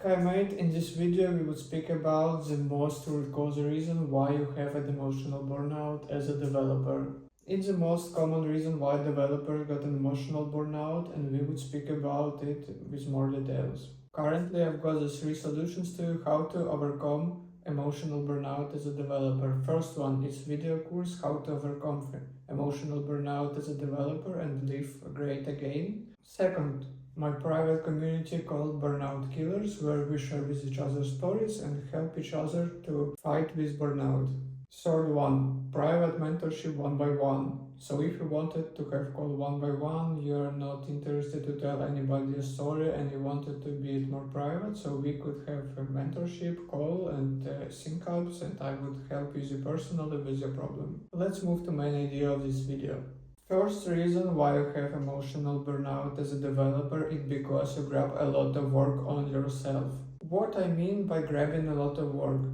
Hi mate, in this video we would speak about the most root cause reason why you have an emotional burnout as a developer. It's the most common reason why developers got an emotional burnout, and we would speak about it with more details. Currently I've got the 3 solutions to how to overcome emotional burnout as a developer. First one is video course how to overcome emotional burnout as a developer and live great again. Second, my private community called Burnout Killers, where we share with each other stories and help each other to fight with burnout. Third one, private mentorship one by one. So if you wanted to have call one by one, you're not interested to tell anybody a story and you wanted to be it more private, so we could have a mentorship call and sync ups, and I would help you personally with your problem. Let's move to main idea of this video. First reason why you have emotional burnout as a developer is because you grab a lot of work on yourself. What I mean by grabbing a lot of work?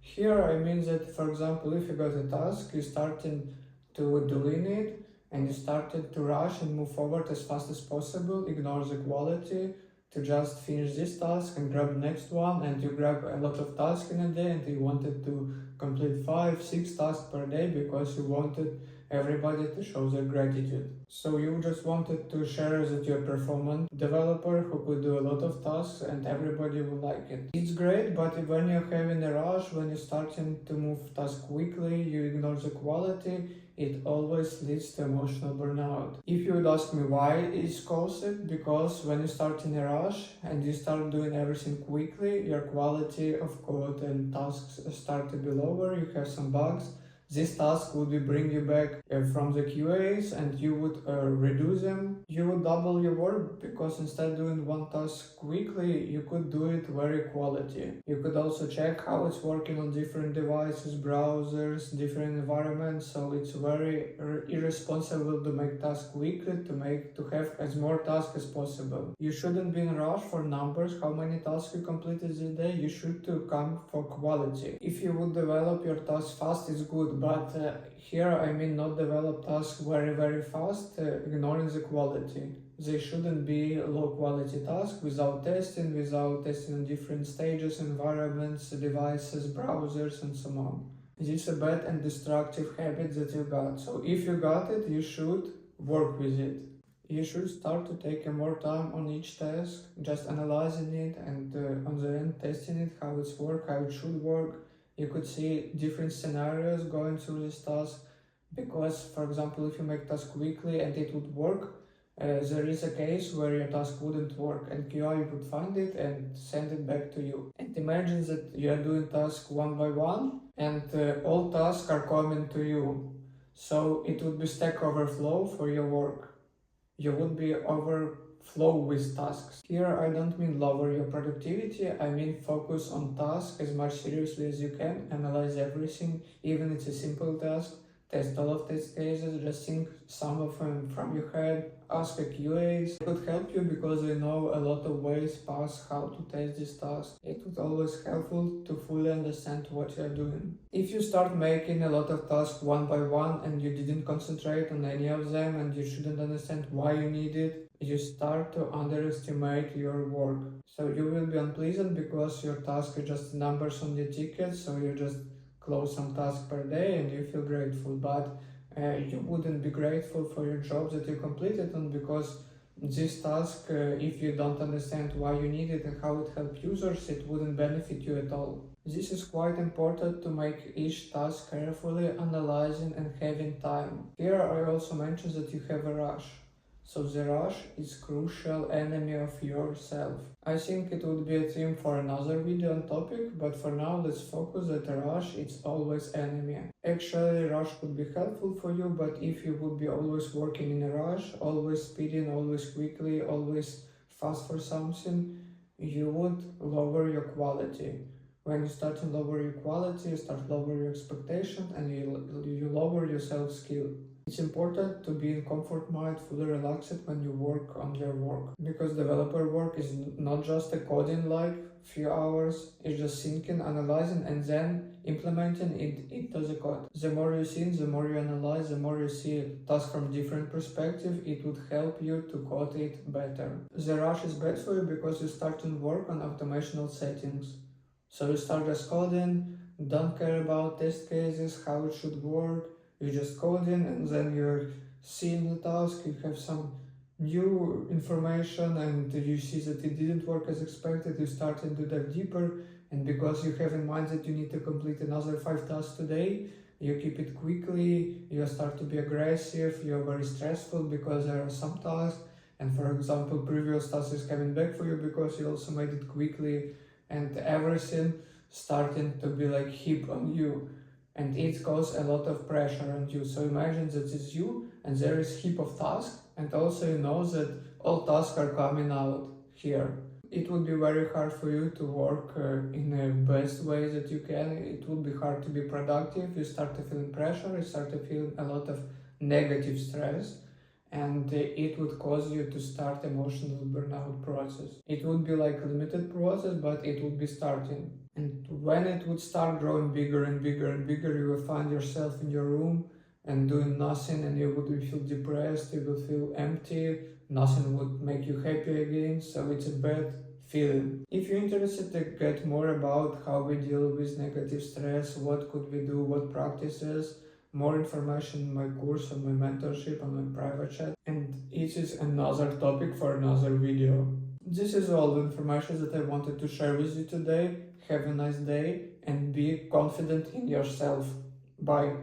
Here I mean that, for example, if you got a task, you started to doing it and you started to rush and move forward as fast as possible, ignore the quality, to just finish this task and grab the next one, and you grab a lot of tasks in a day and you wanted to complete 5-6 tasks per day because you wanted everybody to show their gratitude. So you just wanted to share that you're a performant developer who could do a lot of tasks and everybody will like it. It's great, but when you're having a rush, when you're starting to move tasks quickly, you ignore the quality, it always leads to emotional burnout. If you would ask me why it's caused it, because when you start in a rush and you start doing everything quickly, your quality of code and tasks start to be lower, you have some bugs. This task would be bring you back from the QAs and you would reduce them. You would double your work because instead of doing one task quickly, you could do it very quality. You could also check how it's working on different devices, browsers, different environments. So it's very irresponsible to make tasks quickly, to have as more tasks as possible. You shouldn't be in a rush for numbers, how many tasks you completed this day. You should to come for quality. If you would develop your tasks fast, it's good. But here I mean not develop tasks very fast, ignoring the quality. They shouldn't be low quality tasks without testing on different stages, environments, devices, browsers and so on. This is a bad and destructive habit that you got. So if you got it, you should work with it. You should start to take more time on each task, just analyzing it and on the end testing it, how it's work, how it should work. You could see different scenarios going through this task, because, for example, if you make task quickly and it would work, there is a case where your task wouldn't work and QI would find it and send it back to you. And imagine that you are doing tasks one by one and all tasks are coming to you. So it would be Stack Overflow for your work. You would be overflow with tasks. Here I don't mean lower your productivity, I mean focus on tasks as much seriously as you can, analyze everything, even it's a simple task, test all of test cases, just think some of them from your head, ask a QAs. It could help you because they know a lot of ways past how to test this task. It would always helpful to fully understand what you're doing. If you start making a lot of tasks one by one and you didn't concentrate on any of them and you shouldn't understand why you need it, you start to underestimate your work. So you will be unpleasant because your task is just numbers on the ticket, so you just close some tasks per day and you feel grateful, but you wouldn't be grateful for your job that you completed, and because this task, if you don't understand why you need it and how it helps users, it wouldn't benefit you at all. This is quite important to make each task carefully, analyzing and having time. Here I also mentioned that you have a rush. So the rush is crucial enemy of yourself. I think it would be a theme for another video on topic, but for now let's focus that a rush is always enemy. Actually rush could be helpful for you, but if you would be always working in a rush, always speeding, always quickly, always fast for something, you would lower your quality. When you start to lower your quality, you start lower your expectations and you lower your self-skill. It's important to be in comfort mode, fully relaxed when you work on your work. Because developer work is not just a coding like few hours, it's just thinking, analyzing, and then implementing it into the code. The more you think, the more you analyze, the more you see tasks from different perspectives, it would help you to code it better. The rush is bad for you because you start to work on automational settings. So you start just coding, don't care about test cases, how it should work, you just code in and then you're seeing the task, you have some new information and you see that it didn't work as expected, you start to dive deeper, and because you have in mind that you need to complete another 5 tasks today, you keep it quickly, you start to be aggressive, you're very stressful because there are some tasks, and for example previous task is coming back for you because you also made it quickly, and everything starting to be like heap on you, and it causes a lot of pressure on you. So imagine that it's you and there is heap of tasks, and also you know that all tasks are coming out here. It would be very hard for you to work in the best way that you can. It would be hard to be productive. You start to feel pressure, you start to feel a lot of negative stress, and it would cause you to start emotional burnout process. It would be like a limited process, but it would be starting. And when it would start growing bigger and bigger and bigger, you will find yourself in your room and doing nothing, and you would feel depressed, you would feel empty, nothing would make you happy again, so it's a bad feeling. If you're interested to get more about how we deal with negative stress, what could we do, what practices, more information in my course, on my mentorship, on my private chat, and it is another topic for another video. This is all the information that I wanted to share with you today. Have a nice day and be confident in yourself. Bye.